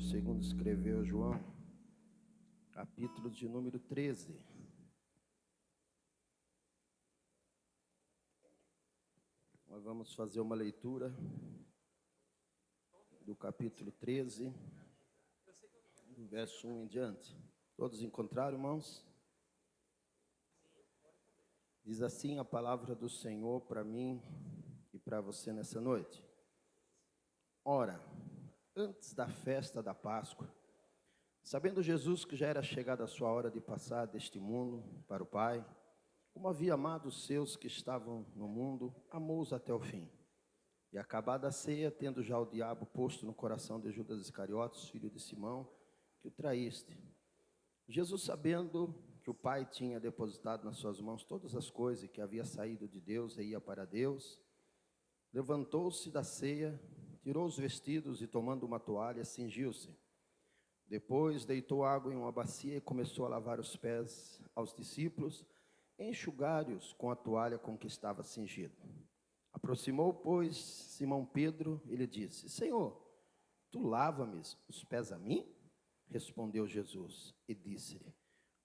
segundo escreveu João, capítulo de número 13. Nós vamos fazer uma leitura do capítulo 13, do verso 1 em diante. Todos encontraram, irmãos? Diz assim a palavra do Senhor para mim e para você nessa noite. Ora, antes da festa da Páscoa, sabendo Jesus que já era chegada a sua hora de passar deste mundo para o Pai, como havia amado os seus que estavam no mundo, amou-os até o fim. E acabada a ceia, tendo já o diabo posto no coração de Judas Iscariotes, filho de Simão, que o traíste. Jesus, sabendo que o Pai tinha depositado nas suas mãos todas as coisas e que havia saído de Deus e ia para Deus, levantou-se da ceia, tirou os vestidos e, tomando uma toalha, cingiu-se. Depois deitou água em uma bacia e começou a lavar os pés aos discípulos, enxugar-os com a toalha com que estava cingido. Aproximou, pois, Simão Pedro e lhe disse: Senhor, tu lava-me os pés a mim? Respondeu Jesus e disse-lhe: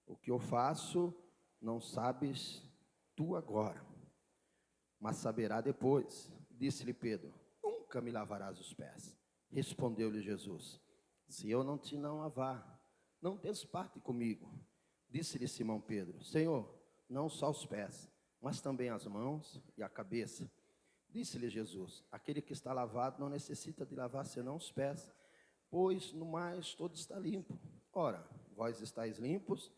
o que eu faço não sabes tu agora, mas saberá depois. Disse-lhe Pedro: nunca me lavarás os pés. Respondeu-lhe Jesus: se eu não te lavar, não tens parte comigo. Disse-lhe Simão Pedro: Senhor, não só os pés, mas também as mãos e a cabeça. Disse-lhe Jesus: aquele que está lavado não necessita de lavar senão os pés, pois no mais todo está limpo. Ora, vós estáis limpos,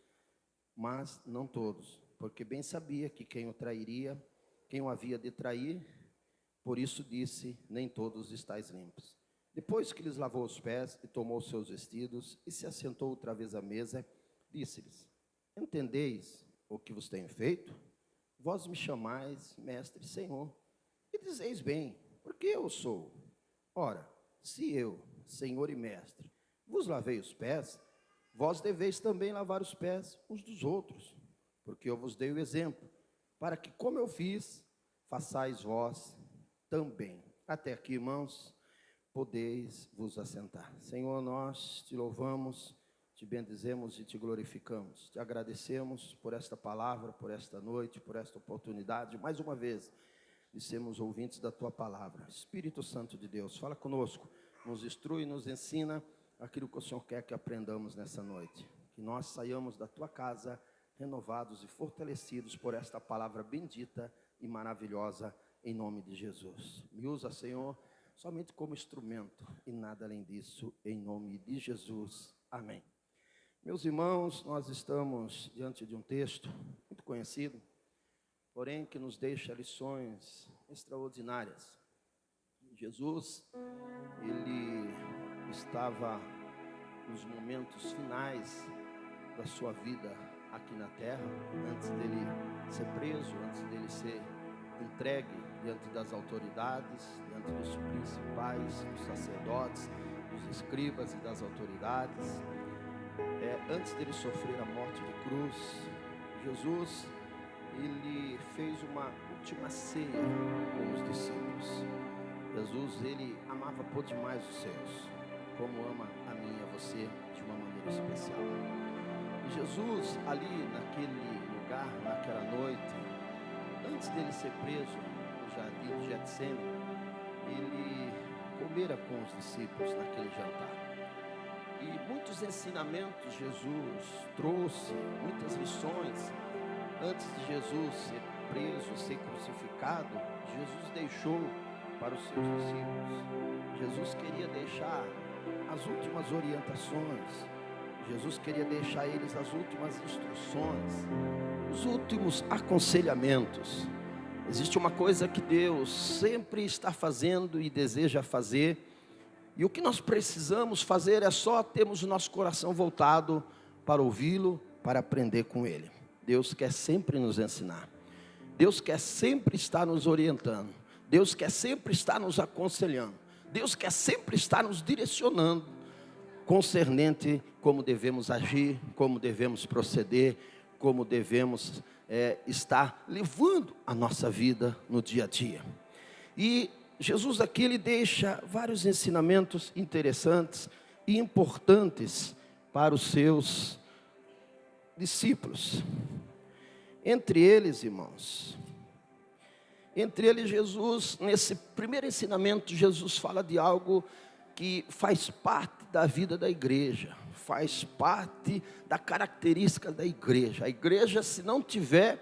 mas não todos, porque bem sabia que quem o trairia, quem o havia de trair, por isso disse: nem todos estáis limpos. Depois que lhes lavou os pés e tomou seus vestidos e se assentou outra vez à mesa, disse-lhes: entendeis o que vos tenho feito? Vós me chamais mestre e Senhor, e dizeis bem, porque eu sou. Ora, se eu, Senhor e mestre, vos lavei os pés, vós deveis também lavar os pés uns dos outros, porque eu vos dei o exemplo, para que, como eu fiz, façais vós também. Até aqui, irmãos, podeis vos assentar. Senhor, nós te louvamos, te bendizemos e te glorificamos. Te agradecemos por esta palavra, por esta noite, por esta oportunidade, mais uma vez, de sermos ouvintes da tua palavra. Espírito Santo de Deus, fala conosco, nos instrui, nos ensina aquilo que o Senhor quer que aprendamos nessa noite. Que nós saiamos da tua casa renovados e fortalecidos por esta palavra bendita e maravilhosa, em nome de Jesus. Me usa, Senhor, somente como instrumento e nada além disso, em nome de Jesus. Amém. Meus irmãos, nós estamos diante de um texto muito conhecido, porém que nos deixa lições extraordinárias. Jesus, ele estava nos momentos finais da sua vida aqui na terra, antes dele ser preso, antes dele ser entregue diante das autoridades, diante dos principais, dos sacerdotes, dos escribas e das autoridades. Antes dele sofrer a morte de cruz, Jesus, ele fez uma última ceia com os discípulos. Jesus, ele amava por demais os seus, como ama a mim e a você de uma maneira especial. E Jesus, ali naquele lugar, naquela noite, antes dele ser preso no jardim de Getsêmani, ele comera com os discípulos naquele jantar. E muitos ensinamentos Jesus trouxe, muitas lições. Antes de Jesus ser preso, ser crucificado, Jesus deixou para os seus discípulos. Jesus queria deixar as últimas orientações. Jesus queria deixar a eles as últimas instruções, os últimos aconselhamentos. Existe uma coisa que Deus sempre está fazendo e deseja fazer, e o que nós precisamos fazer é só termos o nosso coração voltado para ouvi-lo, para aprender com Ele. Deus quer sempre nos ensinar. Deus quer sempre estar nos orientando. Deus quer sempre estar nos aconselhando. Deus quer sempre estar nos direcionando concernente como devemos agir, como devemos proceder, como devemos estar levando a nossa vida no dia a dia. E Jesus aqui ele deixa vários ensinamentos interessantes e importantes para os seus discípulos. Entre eles, irmãos, Jesus, nesse primeiro ensinamento, Jesus fala de algo que faz parte da vida da igreja, faz parte da característica da igreja. A igreja, se não tiver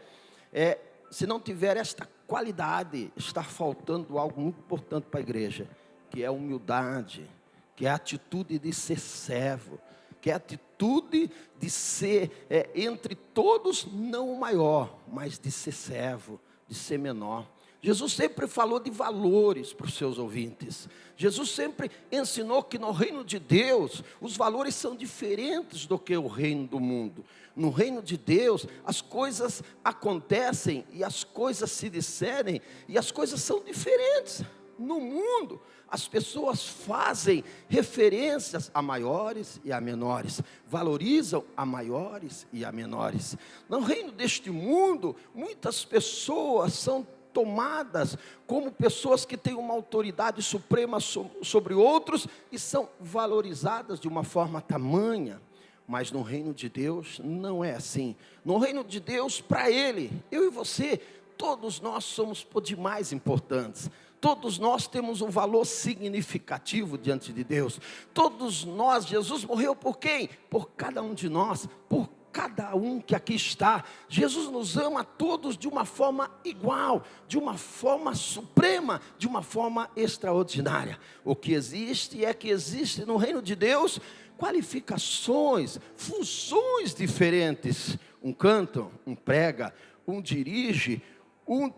esta qualidade, está faltando algo muito importante para a igreja, que é a humildade, que é a atitude de ser servo, que é a atitude de ser, entre todos, não o maior, mas de ser servo, de ser menor. Jesus sempre falou de valores para os seus ouvintes. Jesus sempre ensinou que no reino de Deus, os valores são diferentes do que o reino do mundo. No reino de Deus, as coisas acontecem e as coisas se discernem e as coisas são diferentes. No mundo, as pessoas fazem referências a maiores e a menores, valorizam a maiores e a menores. No reino deste mundo, muitas pessoas são tomadas como pessoas que têm uma autoridade suprema sobre outros e são valorizadas de uma forma tamanha. Mas no reino de Deus não é assim. No reino de Deus, para Ele, eu e você, todos nós somos por demais importantes. Todos nós temos um valor significativo diante de Deus. Todos nós, Jesus morreu por quem? Por cada um de nós, por cada um que aqui está. Jesus nos ama a todos de uma forma igual, de uma forma suprema, de uma forma extraordinária. O que existe é que existe no reino de Deus qualificações, funções diferentes. Um canta, um prega, um dirige, um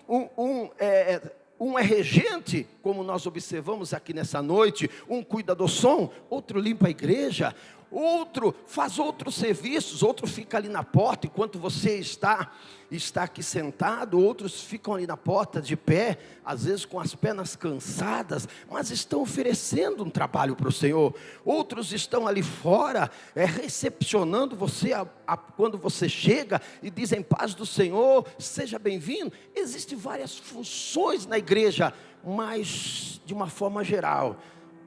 é regente, como nós observamos aqui nessa noite, um cuida do som, outro limpa a igreja, outro faz outros serviços, outro fica ali na porta enquanto você está aqui sentado, outros ficam ali na porta de pé, às vezes com as pernas cansadas, mas estão oferecendo um trabalho para o Senhor. Outros estão ali fora, recepcionando você quando você chega e dizem paz do Senhor, seja bem-vindo. Existem várias funções na igreja, mas de uma forma geral,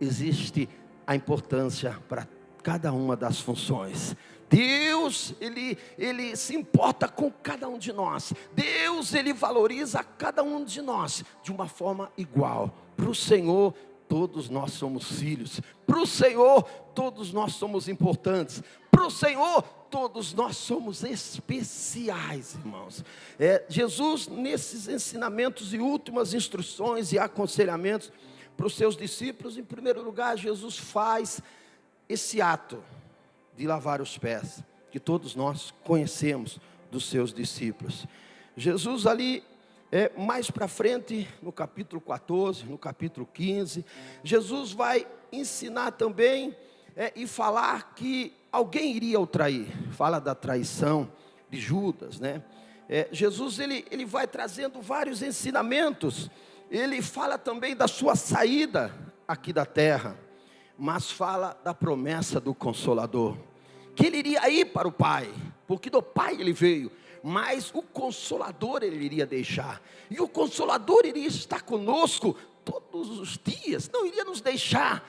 existe a importância para cada uma das funções. Deus, Ele se importa com cada um de nós. Deus, Ele valoriza cada um de nós de uma forma igual. Para o Senhor, todos nós somos filhos. Para o Senhor, todos nós somos importantes. Para o Senhor, todos nós somos especiais, irmãos. Jesus, nesses ensinamentos e últimas instruções e aconselhamentos para os seus discípulos, em primeiro lugar, Jesus faz esse ato de lavar os pés, que todos nós conhecemos dos seus discípulos. Jesus ali, mais para frente, no capítulo 14, no capítulo 15, Jesus vai ensinar também e falar que alguém iria o trair. Fala da traição de Judas, né? Jesus, ele vai trazendo vários ensinamentos. Ele fala também da sua saída aqui da terra, mas fala da promessa do Consolador, que ele iria ir para o Pai, porque do Pai ele veio, mas o Consolador ele iria deixar, e o Consolador iria estar conosco todos os dias, não iria nos deixar.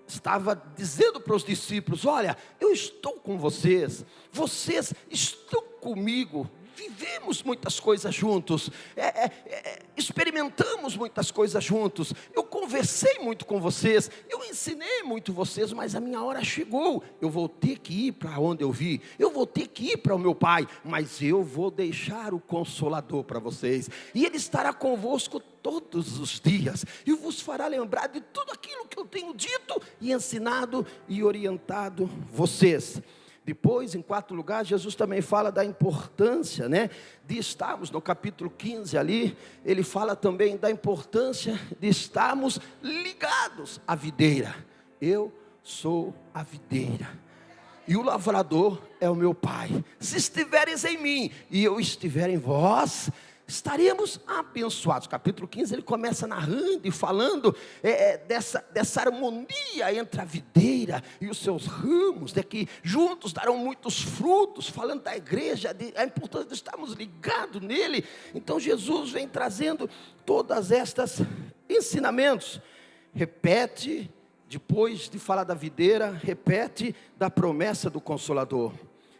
Estava dizendo para os discípulos: olha, eu estou com vocês, vocês estão comigo, vivemos muitas coisas juntos, experimentamos muitas coisas juntos, eu conversei muito com vocês, eu ensinei muito vocês, mas a minha hora chegou, eu vou ter que ir para onde eu vi, eu vou ter que ir para o meu Pai, mas eu vou deixar o Consolador para vocês, e Ele estará convosco todos os dias, e vos fará lembrar de tudo aquilo que eu tenho dito, e ensinado, e orientado vocês. Depois, em quarto lugar, Jesus também fala da importância, de estarmos, no capítulo 15 ali, ele fala também da importância de estarmos ligados à videira. Eu sou a videira, e o lavrador é o meu Pai. Se estiveres em mim, e eu estiver em vós, estaremos abençoados. Capítulo 15, ele começa narrando e falando dessa harmonia entre a videira e os seus ramos, de que juntos darão muitos frutos, falando da igreja, a importância de estarmos ligados nele. Então Jesus vem trazendo todas estas ensinamentos, repete depois de falar da videira, repete da promessa do Consolador.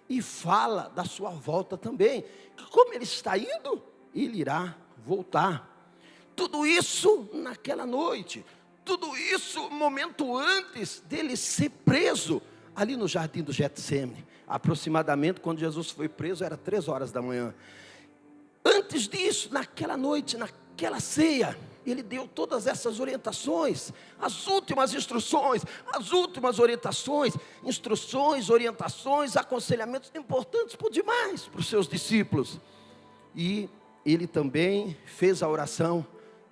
E fala da sua volta também. Que como ele está indo, ele irá voltar. Tudo isso naquela noite. Tudo isso um momento antes dele ser preso. Ali no jardim do Getsêmani. Aproximadamente quando Jesus foi preso era 3 horas da manhã. Antes disso, naquela noite, naquela ceia, ele deu todas essas orientações, as últimas instruções, as últimas orientações, instruções, orientações, aconselhamentos importantes por demais para os seus discípulos. E ele também fez a oração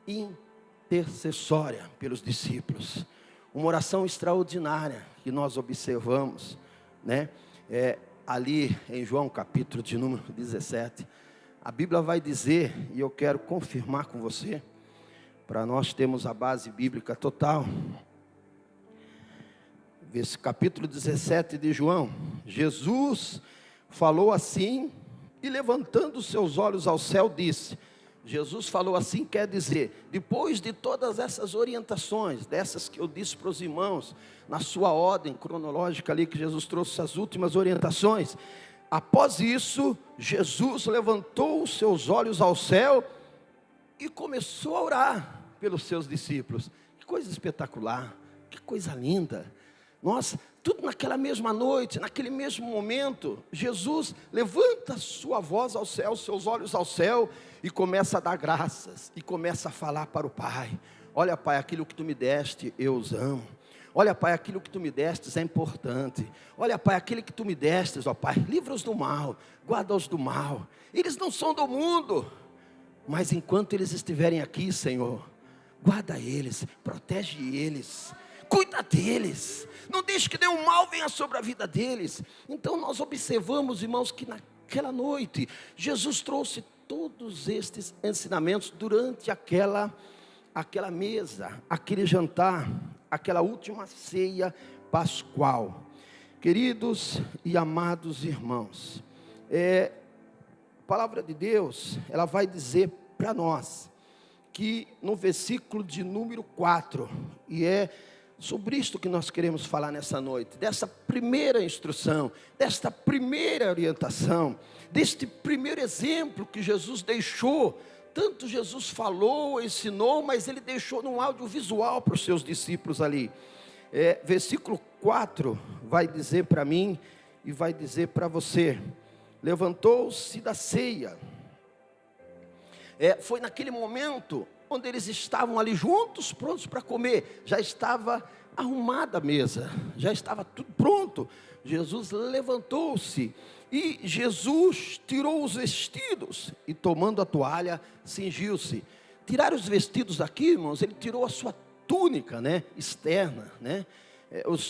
intercessória pelos discípulos. Uma oração extraordinária que nós observamos, né? Ali em João capítulo de número 17, a Bíblia vai dizer, e eu quero confirmar com você, para nós termos a base bíblica total. Esse capítulo 17 de João, Jesus falou assim, e levantando os seus olhos ao céu, disse. Jesus falou assim, quer dizer, depois de todas essas orientações, dessas que eu disse para os irmãos, na sua ordem cronológica ali, que Jesus trouxe as últimas orientações, após isso, Jesus levantou os seus olhos ao céu, e começou a orar pelos seus discípulos. Que coisa espetacular, que coisa linda. Nossa, tudo naquela mesma noite, naquele mesmo momento, Jesus levanta sua voz ao céu, seus olhos ao céu, e começa a dar graças, e começa a falar para o Pai. Olha, Pai, aquilo que tu me deste, eu os amo. Olha, Pai, aquilo que tu me destes é importante. Olha, Pai, aquele que tu me destes, ó Pai, livra-os do mal, guarda-os do mal. Eles não são do mundo, mas enquanto eles estiverem aqui, Senhor, guarda eles, protege eles, cuida deles, não deixe que nenhum mal venha sobre a vida deles. Então nós observamos, irmãos, que naquela noite, Jesus trouxe todos estes ensinamentos durante aquela mesa, aquele jantar, aquela última ceia pascual. Queridos e amados irmãos, a palavra de Deus, ela vai dizer para nós, que no versículo de número 4, e é sobre isto que nós queremos falar nessa noite, dessa primeira instrução, desta primeira orientação, deste primeiro exemplo que Jesus deixou. Tanto Jesus falou, ensinou, mas ele deixou num audiovisual para os seus discípulos ali. Versículo 4 vai dizer para mim e vai dizer para você: levantou-se da ceia. Foi naquele momento onde eles estavam ali juntos, prontos para comer. Já estava arrumada a mesa, já estava tudo pronto. Jesus levantou-se e Jesus tirou os vestidos e, tomando a toalha, cingiu-se. Tirar os vestidos aqui, irmãos, ele tirou a sua túnica, né, externa, né?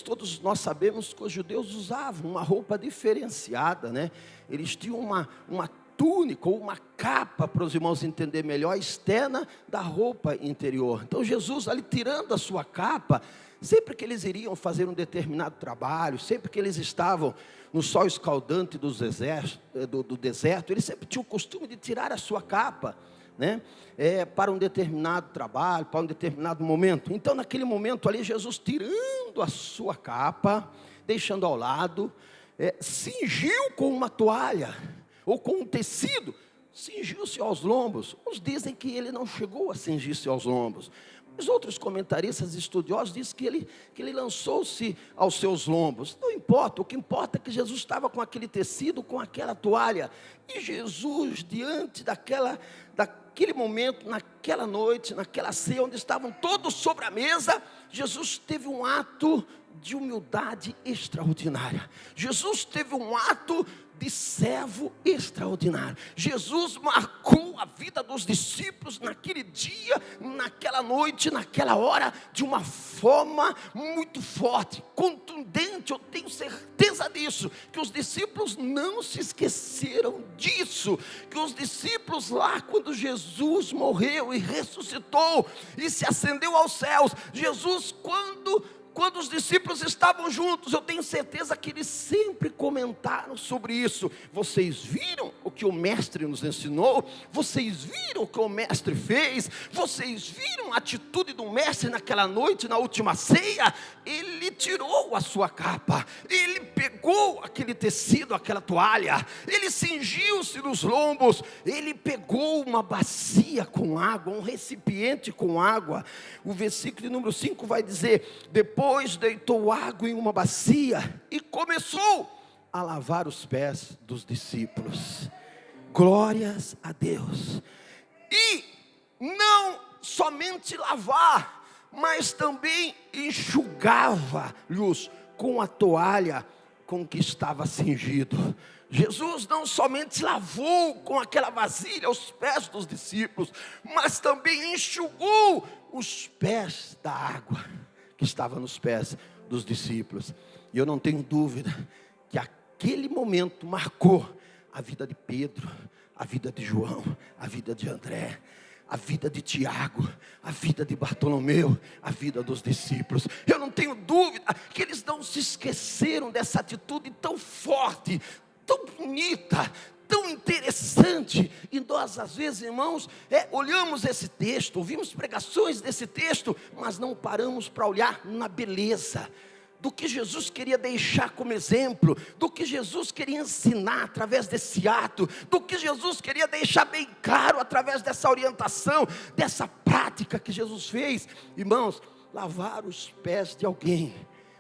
Todos nós sabemos que os judeus usavam uma roupa diferenciada, né? Eles tinham uma túnica ou uma capa, para os irmãos entenderem melhor, externa da roupa interior. Então Jesus ali tirando a sua capa, sempre que eles iriam fazer um determinado trabalho, sempre que eles estavam no sol escaldante do deserto, eles sempre tinham o costume de tirar a sua capa, né? Para um determinado trabalho, para um determinado momento. Então naquele momento ali, Jesus tirando a sua capa, deixando ao lado, cingiu com uma toalha, ou com um tecido, cingiu-se aos lombos. Uns dizem que ele não chegou a cingir-se aos lombos. Os outros comentaristas estudiosos dizem que ele lançou-se aos seus lombos. Não importa, o que importa é que Jesus estava com aquele tecido, com aquela toalha. E Jesus, diante daquele momento, naquela noite, naquela ceia, onde estavam todos sobre a mesa, Jesus teve um ato de humildade extraordinária. Jesus teve um ato de servo extraordinário. Jesus marcou a vida dos discípulos naquele dia, naquela noite, naquela hora, de uma forma muito forte, contundente. Eu tenho certeza disso, que os discípulos não se esqueceram disso, que os discípulos lá, quando Jesus morreu e ressuscitou e se ascendeu aos céus, Jesus, quando quando os discípulos estavam juntos, eu tenho certeza que eles sempre comentaram sobre isso. Vocês viram o que o mestre nos ensinou? Vocês viram o que o mestre fez? Vocês viram a atitude do mestre naquela noite, na última ceia? Ele tirou a sua capa, ele pegou aquele tecido, aquela toalha, ele cingiu-se nos lombos, ele pegou uma bacia com água, um recipiente com água. O versículo de número 5 vai dizer: depois deitou água em uma bacia e começou a lavar os pés dos discípulos. Glórias a Deus. E não somente lavar, mas também enxugava-lhes com a toalha com que estava cingido. Jesus não somente lavou com aquela vasilha os pés dos discípulos, mas também enxugou os pés da água que estava nos pés dos discípulos. E eu não tenho dúvida que aquele momento marcou a vida de Pedro, a vida de João, a vida de André, a vida de Tiago, a vida de Bartolomeu, a vida dos discípulos. Eu não tenho dúvida que eles não se esqueceram dessa atitude tão forte, tão bonita, tão interessante. E nós às vezes, irmãos, olhamos esse texto, ouvimos pregações desse texto, mas não paramos para olhar na beleza do que Jesus queria deixar como exemplo, do que Jesus queria ensinar através desse ato, do que Jesus queria deixar bem claro através dessa orientação, dessa prática que Jesus fez. Irmãos, lavar os pés de alguém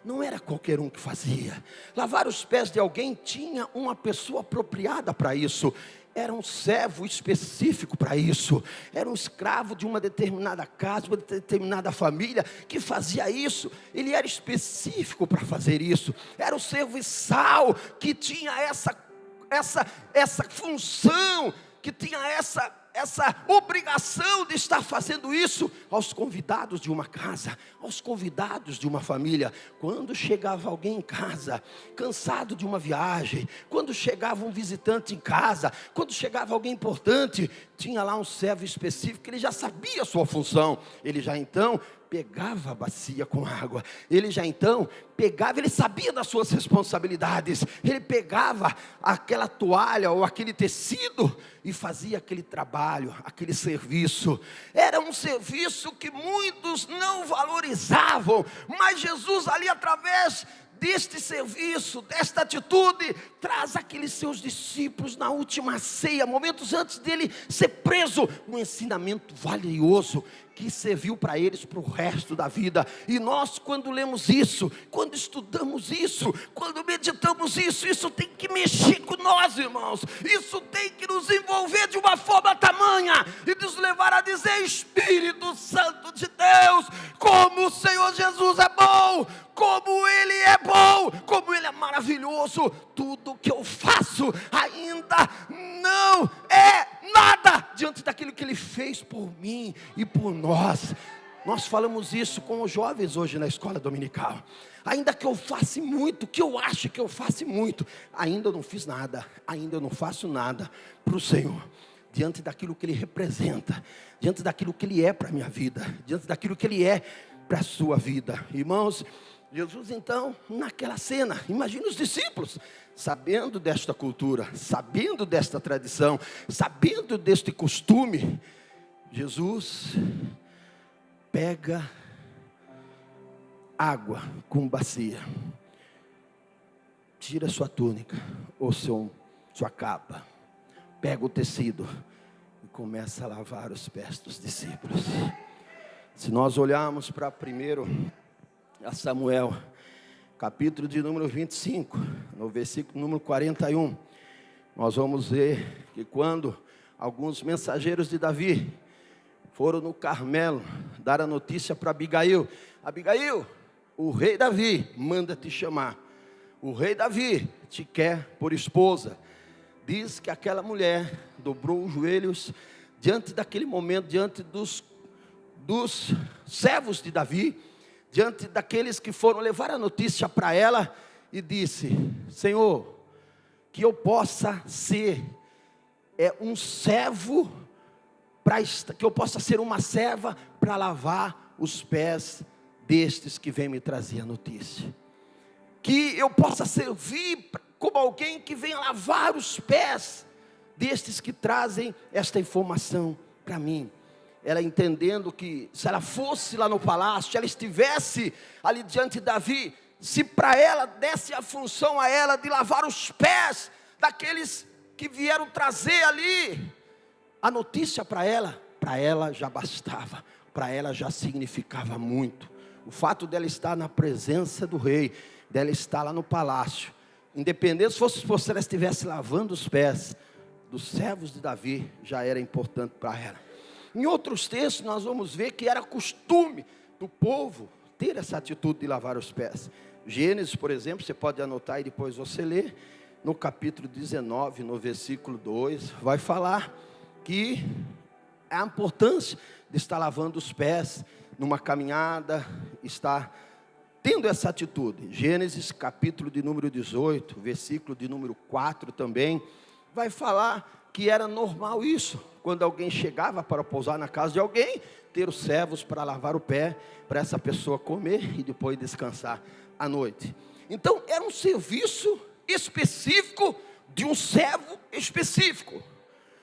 não era qualquer um que fazia. Lavar os pés de alguém tinha uma pessoa apropriada para isso. Era um servo específico para isso. Era um escravo de uma determinada casa, uma determinada família que fazia isso. Ele era específico para fazer isso. Era o serviçal que tinha essa função, que tinha essa obrigação de estar fazendo isso aos convidados de uma casa, aos convidados de uma família. Quando chegava alguém em casa, cansado de uma viagem, quando chegava um visitante em casa, quando chegava alguém importante, tinha lá um servo específico, ele já sabia a sua função, ele já então pegava a bacia com água, ele já então pegava, ele sabia das suas responsabilidades, ele pegava aquela toalha ou aquele tecido e fazia aquele trabalho, aquele serviço. Era um serviço que muitos não valorizavam, mas Jesus ali através deste serviço, desta atitude, traz aqueles seus discípulos na última ceia, momentos antes dele ser preso, um ensinamento valioso que serviu para eles para o resto da vida. E nós, quando lemos isso, quando estudamos isso, quando meditamos isso, isso tem que mexer com nós, irmãos. Isso tem que nos envolver de uma forma tamanha e nos levar a dizer: Espírito Santo de Deus, como o Senhor Jesus é bom, como Ele é bom, como Ele é maravilhoso. Tudo que eu faço ainda não é nada diante daquilo que Ele fez por mim e por nós. Nós falamos isso com os jovens hoje na escola dominical. Ainda que eu faça muito, que eu acho que eu faço muito, ainda eu não fiz nada, ainda eu não faço nada para o Senhor, diante daquilo que Ele representa, diante daquilo que Ele é para a minha vida, diante daquilo que Ele é para a sua vida. Irmãos, Jesus então, naquela cena, imagina os discípulos, sabendo desta cultura, sabendo desta tradição, sabendo deste costume, Jesus pega água com bacia, tira sua túnica ou sua capa, pega o tecido e começa a lavar os pés dos discípulos. Se nós olharmos para a Samuel, capítulo de número 25, no versículo número 41, nós vamos ver que quando alguns mensageiros de Davi foram no Carmelo dar a notícia para Abigail: Abigail, o rei Davi manda te chamar, o rei Davi te quer por esposa. Diz que aquela mulher dobrou os joelhos diante daquele momento, diante dos servos de Davi, diante daqueles que foram levar a notícia para ela, e disse: Senhor, que eu possa ser um servo, que eu possa ser uma serva para lavar os pés destes que vem me trazer a notícia. Que eu possa servir como alguém que venha lavar os pés destes que trazem esta informação para mim. Ela entendendo que se ela fosse lá no palácio, se ela estivesse ali diante de Davi, se para ela desse a função a ela de lavar os pés daqueles que vieram trazer ali a notícia para ela já bastava, para ela já significava muito. O fato dela estar na presença do rei, dela estar lá no palácio, independente se ela estivesse lavando os pés dos servos de Davi, já era importante para ela. Em outros textos nós vamos ver que era costume do povo ter essa atitude de lavar os pés. Gênesis, por exemplo, você pode anotar e depois você lê, no capítulo 19, no versículo 2, vai falar que a importância de estar lavando os pés numa caminhada, estar tendo essa atitude. Gênesis, capítulo de número 18, versículo de número 4 também, vai falar que era normal isso, quando alguém chegava para pousar na casa de alguém, ter os servos para lavar o pé, para essa pessoa comer e depois descansar à noite. Então era um serviço específico de um servo específico.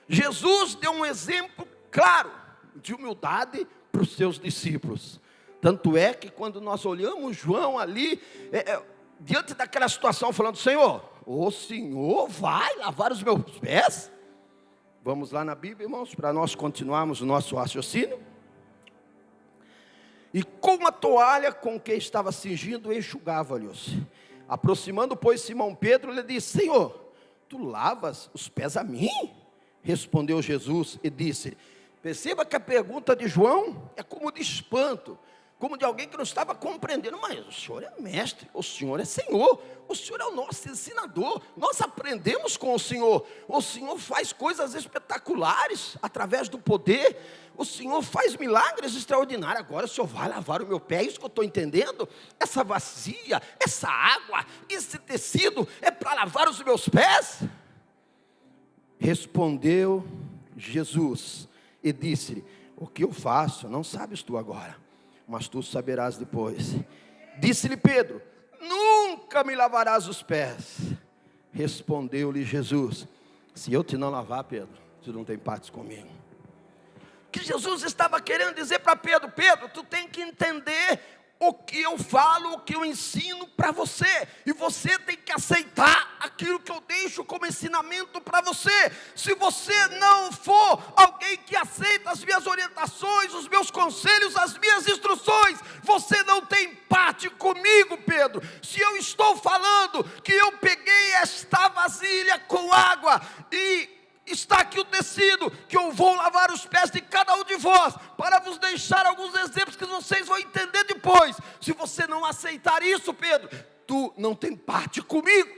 Jesus deu um exemplo claro de humildade para os seus discípulos. Tanto é que quando nós olhamos João ali, diante daquela situação, falando: Senhor, o Senhor vai lavar os meus pés? Vamos lá na Bíblia, irmãos, para nós continuarmos o nosso raciocínio. E com a toalha com que estava cingindo, enxugava-lhes. Aproximando, pois, Simão Pedro, lhe disse: Senhor, tu lavas os pés a mim? Respondeu Jesus e disse: perceba que a pergunta de João é como de espanto, como de alguém que não estava compreendendo. Mas o Senhor é mestre, o Senhor é Senhor, o Senhor é o nosso ensinador, nós aprendemos com o Senhor faz coisas espetaculares através do poder, o Senhor faz milagres extraordinários. Agora o Senhor vai lavar o meu pé, é isso que eu estou entendendo? Essa vasilha, essa água, esse tecido é para lavar os meus pés? Respondeu Jesus e disse-lhe: o que eu faço não sabes tu agora, mas tu saberás depois. Disse-lhe Pedro: nunca me lavarás os pés. Respondeu-lhe Jesus: se eu te não lavar, Pedro, tu não tem partes comigo. Que Jesus estava querendo dizer para Pedro: Pedro, tu tem que entender o que eu falo, o que eu ensino para você, e você tem que aceitar aquilo que eu deixo como ensinamento para você. Se você não for alguém que aceita as minhas orientações, os meus conselhos, as minhas instruções, você não tem parte comigo, Pedro. Se eu estou falando que eu peguei esta vasilha com água e está aqui o tecido, que eu vou lavar os pés de cada um de vós, para vos deixar alguns exemplos que vocês vão entender depois. Se você não aceitar isso, Pedro, tu não tem parte comigo.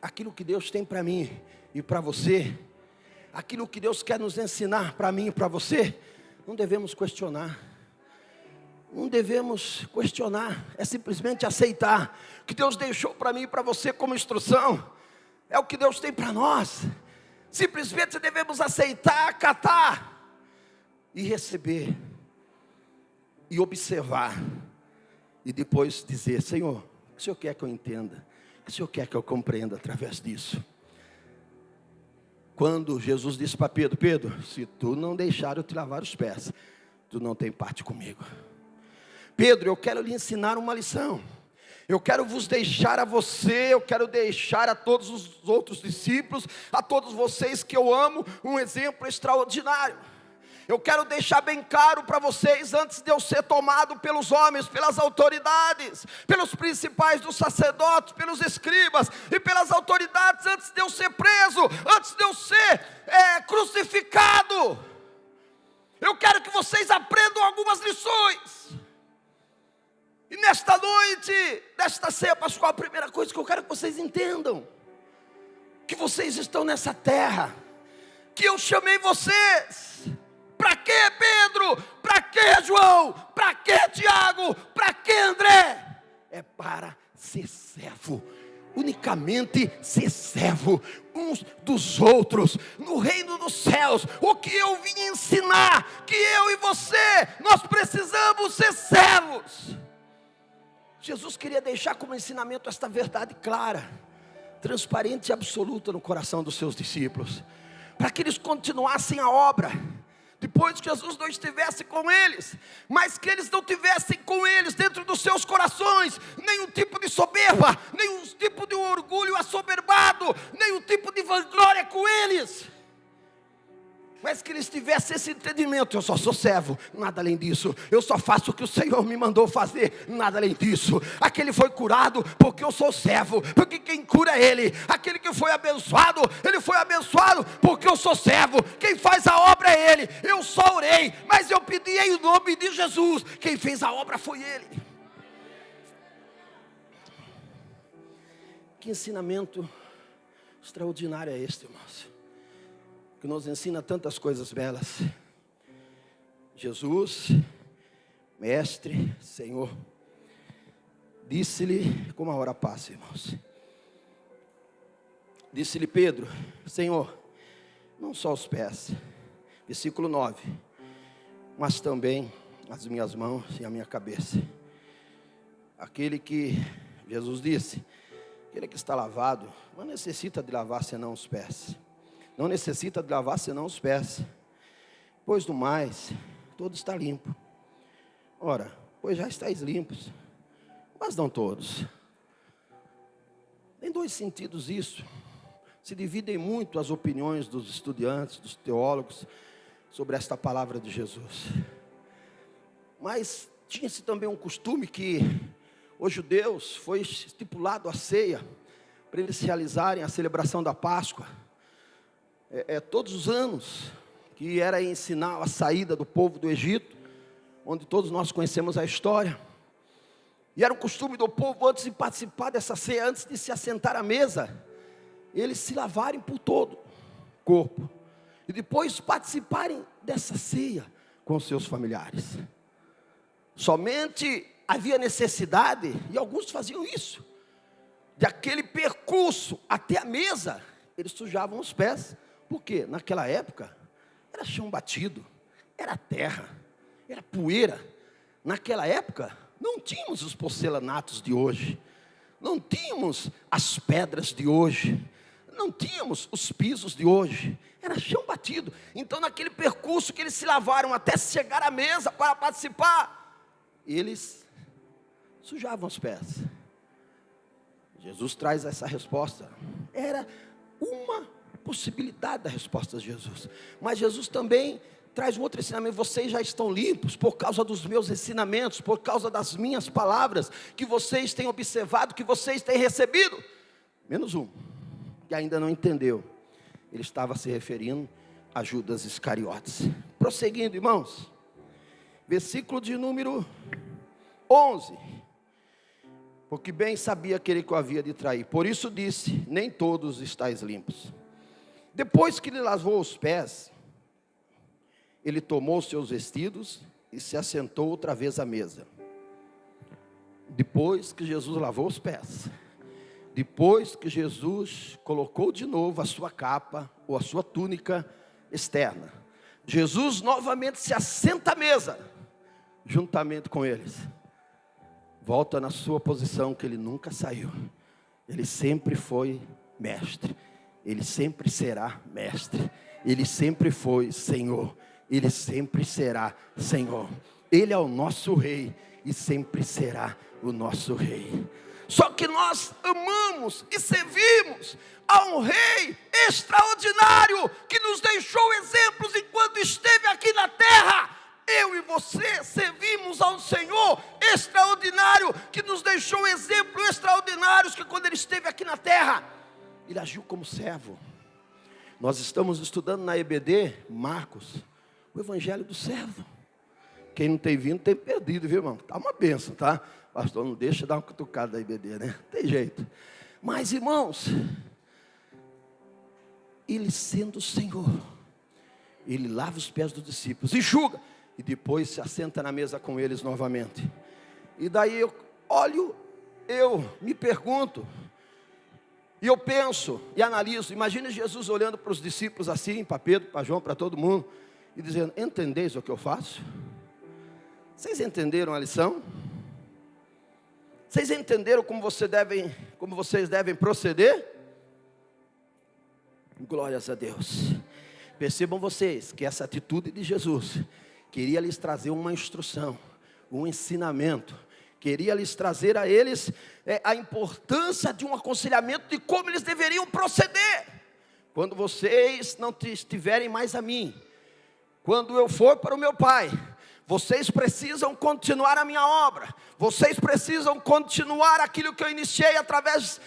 Aquilo que Deus tem para mim e para você, aquilo que Deus quer nos ensinar para mim e para você, não devemos questionar. Não devemos questionar, é simplesmente aceitar. O que Deus deixou para mim e para você como instrução é o que Deus tem para nós. Simplesmente devemos aceitar, acatar e receber e observar e depois dizer: Senhor, o que o Senhor quer que eu entenda? O que o Senhor quer que eu compreenda através disso? Quando Jesus disse para Pedro: Pedro, se tu não deixar eu te lavar os pés, tu não tem parte comigo. Pedro, eu quero lhe ensinar uma lição. Eu quero vos deixar a você, eu quero deixar a todos os outros discípulos, a todos vocês que eu amo, um exemplo extraordinário. Eu quero deixar bem claro para vocês, antes de eu ser tomado pelos homens, pelas autoridades, pelos principais dos sacerdotes, pelos escribas e pelas autoridades, antes de eu ser preso, antes de eu ser crucificado, eu quero que vocês aprendam algumas lições. E nesta noite, desta ceia pascual, a primeira coisa que eu quero que vocês entendam, que vocês estão nessa terra, que eu chamei vocês. Para que Pedro? Para que João? Para que Tiago? Para que André? É para ser servo. unicamente ser servo uns dos outros, no reino dos céus. O que eu vim ensinar, que eu e você, nós precisamos ser servos. Jesus queria deixar como ensinamento esta verdade clara, transparente e absoluta no coração dos seus discípulos, para que eles continuassem a obra, depois que Jesus não estivesse com eles, mas que eles não tivessem com eles dentro dos seus corações nenhum tipo de soberba, nenhum tipo de orgulho assoberbado, nenhum tipo de vanglória com eles, mas que eles tivessem esse entendimento: eu só sou servo, nada além disso. Eu só faço o que o Senhor me mandou fazer, nada além disso. Aquele foi curado porque eu sou servo, porque quem cura é Ele. Aquele que foi abençoado, ele foi abençoado porque eu sou servo. Quem faz a obra é Ele. Eu só orei, mas eu pedi em nome de Jesus. Quem fez a obra foi Ele. Que ensinamento extraordinário é este, irmãos, que nos ensina tantas coisas belas. Jesus, Mestre, Senhor, disse-lhe, como a hora passa, irmãos, disse-lhe Pedro: Senhor, não só os pés, versículo 9, mas também as minhas mãos e a minha cabeça. Aquele que, Jesus disse, aquele que está lavado, não necessita de lavar senão os pés. Não necessita de lavar senão os pés. Pois do mais, todo está limpo. Ora, pois já estáis limpos, mas não todos. Tem dois sentidos isso. Se dividem muito as opiniões dos estudantes, dos teólogos, sobre esta palavra de Jesus. Mas tinha-se também um costume que os judeus foi estipulado a ceia, para eles realizarem a celebração da Páscoa. Todos os anos, que era ensinar a saída do povo do Egito, onde todos nós conhecemos a história. E era um costume do povo, antes de participar dessa ceia, antes de se assentar à mesa, eles se lavarem por todo o corpo, e depois participarem dessa ceia com os seus familiares. Somente havia necessidade, e alguns faziam isso, de aquele percurso até a mesa, eles sujavam os pés. Porque naquela época era chão batido, era terra, era poeira. Naquela época não tínhamos os porcelanatos de hoje, não tínhamos as pedras de hoje, não tínhamos os pisos de hoje, era chão batido. Então naquele percurso que eles se lavaram até chegar à mesa para participar, eles sujavam os pés. Jesus traz essa resposta. Era uma possibilidade da resposta de Jesus, mas Jesus também traz um outro ensinamento: vocês já estão limpos por causa dos meus ensinamentos, por causa das minhas palavras, que vocês têm observado, que vocês têm recebido. Menos um, que ainda não entendeu. Ele estava se referindo a Judas Iscariotes. Prosseguindo, irmãos, versículo de número 11, porque bem sabia aquele que o havia de trair, por isso disse: nem todos estáis limpos. Depois que lhe lavou os pés, ele tomou seus vestidos e se assentou outra vez à mesa. Depois que Jesus lavou os pés, depois que Jesus colocou de novo a sua capa ou a sua túnica externa, Jesus novamente se assenta à mesa, juntamente com eles. Volta na sua posição que ele nunca saiu. Ele sempre foi mestre. Ele sempre será mestre. Ele sempre foi Senhor. Ele sempre será Senhor. Ele é o nosso Rei e sempre será o nosso Rei. Só que nós amamos e servimos a um Rei extraordinário, que nos deixou exemplos enquanto esteve aqui na terra. Eu e você servimos a um Senhor extraordinário, que nos deixou exemplos extraordinários, que quando Ele esteve aqui na terra, Ele agiu como servo. Nós estamos estudando na EBD, Marcos, o Evangelho do servo. Quem não tem vindo tem perdido, viu, irmão? Está uma bênção, tá? Pastor, não deixa dar uma cutucada da EBD, né? Não tem jeito. Mas, irmãos, Ele sendo o Senhor, Ele lava os pés dos discípulos, enxuga, e depois se assenta na mesa com eles novamente. E daí eu olho, eu me pergunto, E eu penso e analiso, imagine Jesus olhando para os discípulos assim, para Pedro, para João, para todo mundo, e dizendo: entendeis o que eu faço? Vocês entenderam a lição? Vocês entenderam como vocês devem proceder? Glórias a Deus. Percebam vocês que essa atitude de Jesus queria lhes trazer uma instrução, um ensinamento, queria lhes trazer a eles a importância de um aconselhamento de como eles deveriam proceder. Quando vocês não estiverem mais a mim, quando eu for para o meu Pai, vocês precisam continuar a minha obra, vocês precisam continuar aquilo que eu iniciei através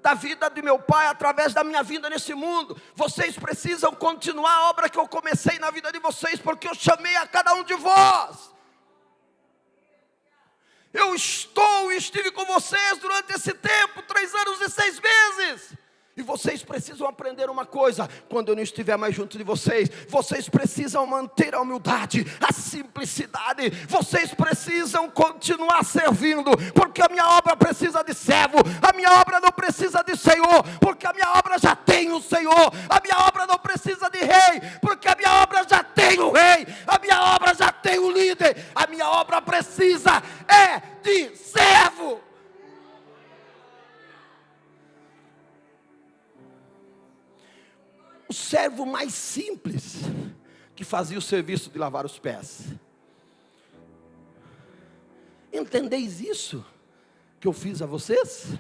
da vida de meu Pai, através da minha vida nesse mundo. Vocês precisam continuar a obra que eu comecei na vida de vocês, porque eu chamei a cada um de vós. Eu estive com vocês durante esse tempo, 3 anos e 6 meses. E vocês precisam aprender uma coisa: quando eu não estiver mais junto de vocês, vocês precisam manter a humildade, a simplicidade. Vocês precisam continuar servindo, porque a minha obra precisa de servo. A minha obra não precisa de senhor, porque a minha obra já tem o Senhor. A minha obra não precisa de rei, porque a minha obra já tem o rei. A minha obra já tem o líder. A minha obra precisa de servo. O servo mais simples, que fazia o serviço de lavar os pés. Entendeis isso que eu fiz a vocês?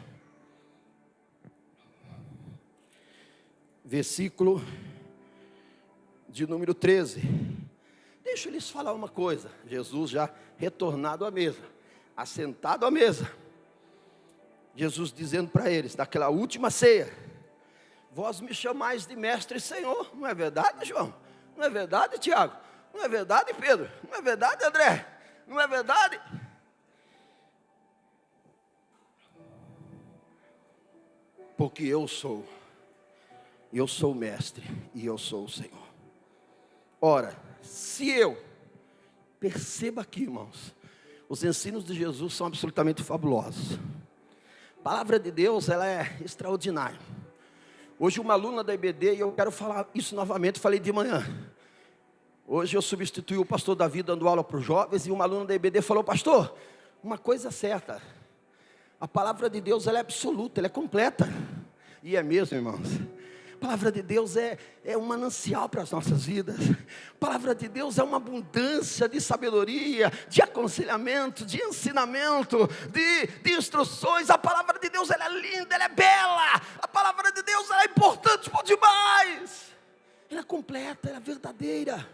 Versículo de número 13. Deixa eu lhes falar uma coisa. Jesus já retornado à mesa, assentado à mesa, Jesus dizendo para eles, naquela última ceia: vós me chamais de mestre e senhor. Não é verdade, João? Não é verdade, Tiago? Não é verdade, Pedro? Não é verdade, André? Não é verdade? Porque eu sou o mestre e eu sou o Senhor. Ora, se eu, perceba aqui, irmãos, os ensinos de Jesus são absolutamente fabulosos. A palavra de Deus, ela é extraordinária. Hoje uma aluna da IBD, e eu quero falar isso novamente, falei de manhã. Hoje eu substituí o pastor Davi dando aula para os jovens, e uma aluna da IBD falou: pastor, uma coisa certa, a palavra de Deus, ela é absoluta, ela é completa. E é mesmo, irmãos. A palavra de Deus é um manancial para as nossas vidas. A palavra de Deus é uma abundância de sabedoria, de aconselhamento, de ensinamento, de instruções. A palavra de Deus, ela é linda, ela é bela. A palavra de Deus, ela é importante por demais. Ela é completa, ela é verdadeira.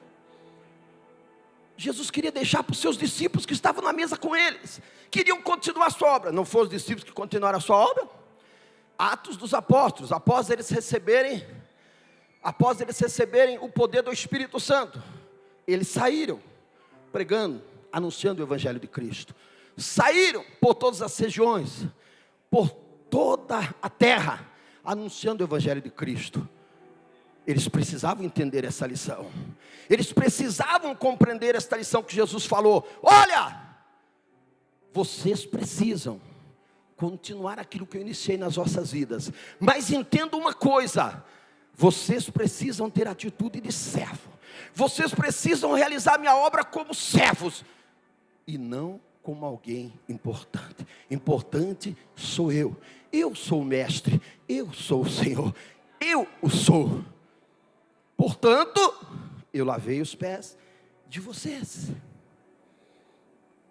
Jesus queria deixar para os seus discípulos que estavam na mesa com eles, queriam continuar a sua obra. Não foram os discípulos que continuaram a sua obra? Atos dos Apóstolos, após eles receberem o poder do Espírito Santo, eles saíram pregando, anunciando o Evangelho de Cristo. Saíram por todas as regiões, por toda a terra, anunciando o Evangelho de Cristo. Eles precisavam entender essa lição. Eles precisavam compreender esta lição que Jesus falou: olha, vocês precisam continuar aquilo que eu iniciei nas vossas vidas, mas entenda uma coisa: vocês precisam ter atitude de servo. Vocês precisam realizar minha obra como servos, e não como alguém importante. Importante sou eu. Eu sou o mestre, eu sou o Senhor, eu o sou. Portanto, eu lavei os pés de vocês.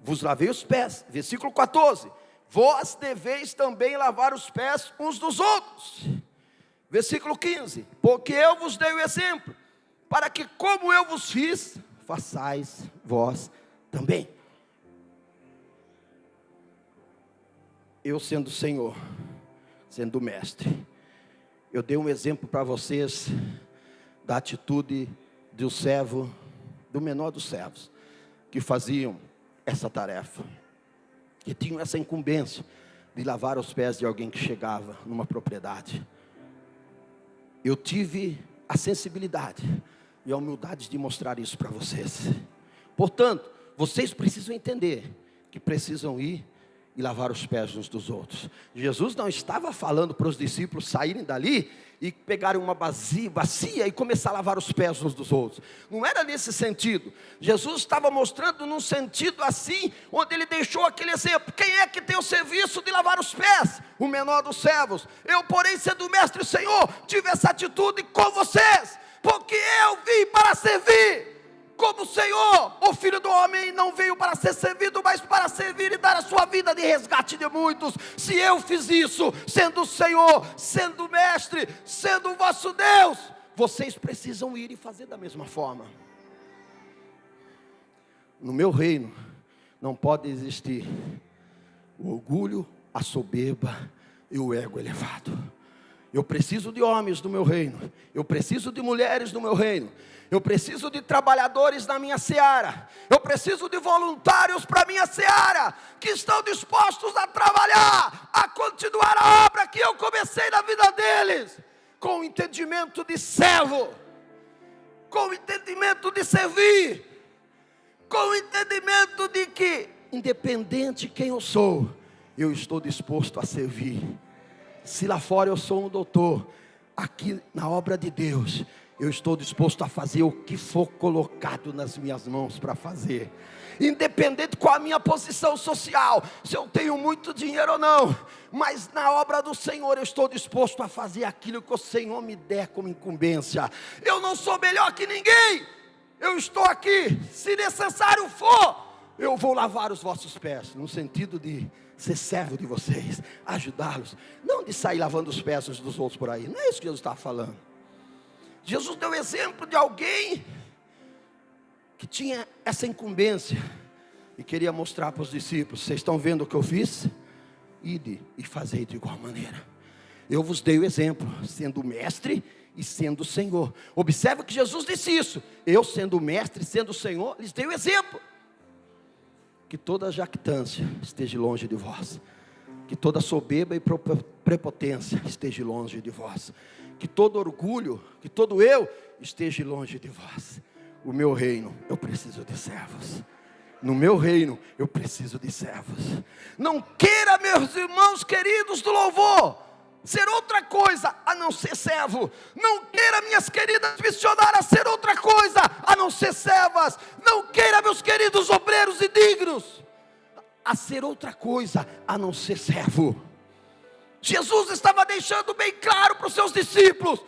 Vos lavei os pés. Versículo 14. Vós deveis também lavar os pés uns dos outros. Versículo 15. Porque eu vos dei o exemplo, para que como eu vos fiz, façais vós também. Eu sendo Senhor, sendo mestre, eu dei um exemplo para vocês da atitude do servo, do menor dos servos, que faziam essa tarefa, que tinham essa incumbência de lavar os pés de alguém que chegava numa propriedade. Eu tive a sensibilidade e a humildade de mostrar isso para vocês. Portanto, vocês precisam entender que precisam ir e lavar os pés uns dos outros. Jesus não estava falando para os discípulos saírem dali e pegarem uma bacia e começar a lavar os pés uns dos outros. Não era nesse sentido. Jesus estava mostrando num sentido assim, onde ele deixou aquele exemplo. Quem é que tem o serviço de lavar os pés? O menor dos servos. Eu, porém, sendo mestre e Senhor, tive essa atitude com vocês, porque eu vim para servir. Como o Senhor, o Filho do Homem não veio para ser servido, mas para servir e dar a sua vida de resgate de muitos. Se eu fiz isso, sendo o Senhor, sendo o Mestre, sendo o vosso Deus, vocês precisam ir e fazer da mesma forma. No meu reino, não pode existir o orgulho, a soberba e o ego elevado. Eu preciso de homens do meu reino, eu preciso de mulheres do meu reino, eu preciso de trabalhadores na minha seara, eu preciso de voluntários para a minha seara, que estão dispostos a trabalhar, a continuar a obra que eu comecei na vida deles, com o entendimento de servo, com o entendimento de servir, com o entendimento de que, independente de quem eu sou, eu estou disposto a servir. Se lá fora eu sou um doutor, aqui na obra de Deus, eu estou disposto a fazer o que for colocado nas minhas mãos para fazer. Independente qual a minha posição social, se eu tenho muito dinheiro ou não, mas na obra do Senhor eu estou disposto a fazer aquilo que o Senhor me der como incumbência. Eu não sou melhor que ninguém, eu estou aqui, se necessário for, eu vou lavar os vossos pés, no sentido de ser servo de vocês, ajudá-los, não de sair lavando os pés uns dos outros por aí. Não é isso que Jesus está falando. Jesus deu exemplo de alguém que tinha essa incumbência e queria mostrar para os discípulos: vocês estão vendo o que eu fiz? Ide e fazei de igual maneira. Eu vos dei o exemplo, sendo mestre e sendo Senhor. Observe que Jesus disse isso: eu sendo mestre e sendo Senhor, lhes dei o exemplo. Que toda jactância esteja longe de vós, que toda soberba e prepotência esteja longe de vós, que todo orgulho, que todo eu esteja longe de vós. O meu reino, eu preciso de servos. No meu reino, eu preciso de servos. Não queira, meus irmãos queridos do louvor, ser outra coisa a não ser servo. Não queira, minhas queridas missionárias, ser outra coisa a não ser servas. Não queira, meus queridos obreiros e dignos, a ser outra coisa a não ser servo. Jesus estava deixando bem claro para os seus discípulos: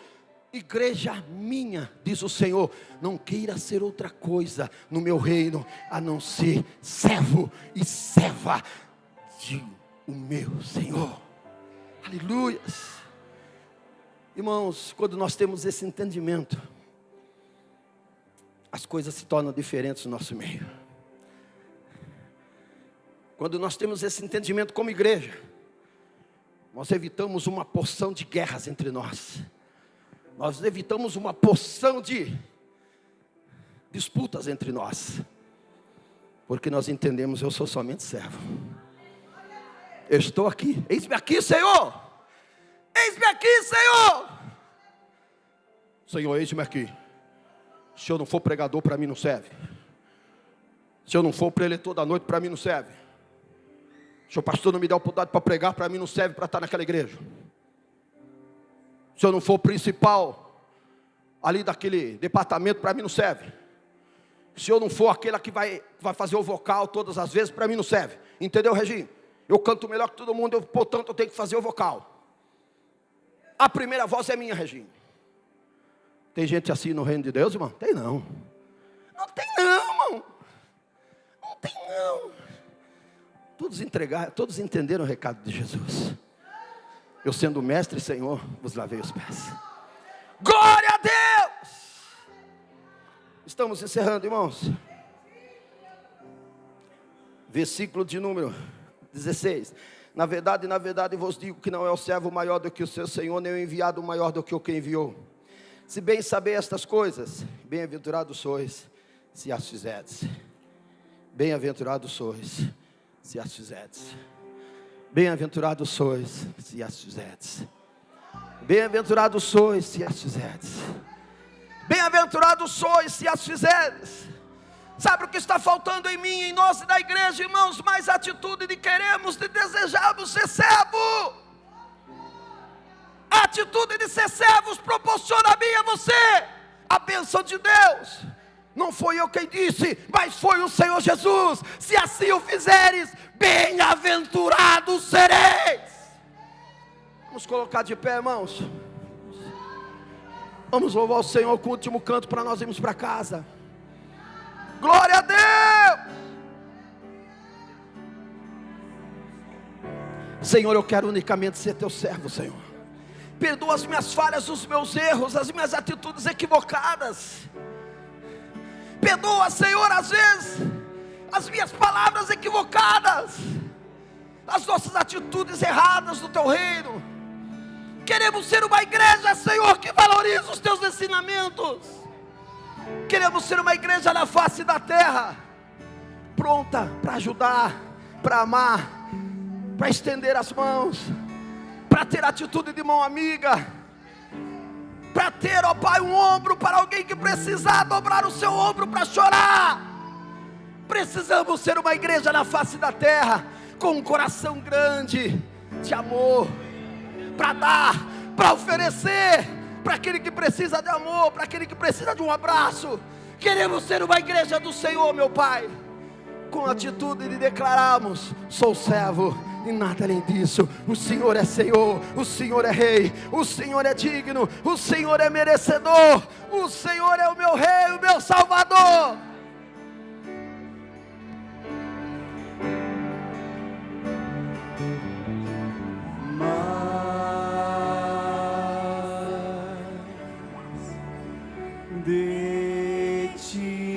igreja minha, diz o Senhor, não queira ser outra coisa no meu reino a não ser servo e serva de o meu Senhor. Aleluias. Irmãos, quando nós temos esse entendimento, as coisas se tornam diferentes no nosso meio. Quando nós temos esse entendimento como igreja, nós evitamos uma porção de guerras entre nós. Nós evitamos uma porção de disputas entre nós. Porque nós entendemos: eu sou somente servo. Eu estou aqui, eis-me aqui, Senhor. Eis-me aqui, Senhor. Senhor, eis-me aqui. Se eu não for pregador, para mim não serve. Se eu não for preletor da noite, para mim não serve. Se o pastor não me der a oportunidade para pregar, para mim não serve para estar naquela igreja. Se eu não for principal ali daquele departamento, para mim não serve. Se eu não for aquele que vai fazer o vocal todas as vezes, para mim não serve. Entendeu, Reginho? Eu canto melhor que todo mundo, portanto eu tenho que fazer o vocal. A primeira voz é minha, Reginho. Tem gente assim no reino de Deus, irmão? Tem não. Não tem não, irmão. Não tem não. Todos entenderam o recado de Jesus. Eu sendo mestre e Senhor, vos lavei os pés. Glória a Deus! Estamos encerrando, irmãos. Versículo de número 16. Na verdade vos digo que não é o servo maior do que o seu Senhor, nem o enviado maior do que o que enviou. Se bem saber estas coisas, bem-aventurados sois, se as fizerdes. Bem-aventurados sois, se as fizerdes. Bem-aventurados sois, se as fizerdes. Bem-aventurados sois, se as fizerdes. Bem-aventurados sois, se as fizerdes. Sabe o que está faltando em mim, em nós e na igreja, irmãos? Mais atitude de queremos, de desejamos ser servo. A atitude de ser servos proporciona a mim e a você a bênção de Deus. Não foi eu quem disse, mas foi o Senhor Jesus. Se assim o fizeres, bem-aventurados sereis. Vamos colocar de pé, irmãos. Vamos louvar o Senhor com o último canto para nós irmos para casa. Glória a Deus. Senhor, eu quero unicamente ser teu servo, Senhor. Perdoa as minhas falhas, os meus erros, as minhas atitudes equivocadas. Perdoa, Senhor, às vezes, as minhas palavras equivocadas, as nossas atitudes erradas no teu reino. Queremos ser uma igreja, Senhor, que valoriza os teus ensinamentos. Queremos ser uma igreja na face da terra, pronta para ajudar, para amar, para estender as mãos, para ter atitude de mão amiga, para ter, ó Pai, um ombro para alguém que precisar, dobrar o seu ombro para chorar. Precisamos ser uma igreja na face da terra, com um coração grande, de amor, para dar, para oferecer, para aquele que precisa de amor, para aquele que precisa de um abraço. Queremos ser uma igreja do Senhor, meu Pai, com a atitude de declararmos: sou servo e nada além disso. O Senhor é Senhor, o Senhor é Rei, o Senhor é digno, o Senhor é merecedor, o Senhor é o meu Rei, o meu Salvador. De ti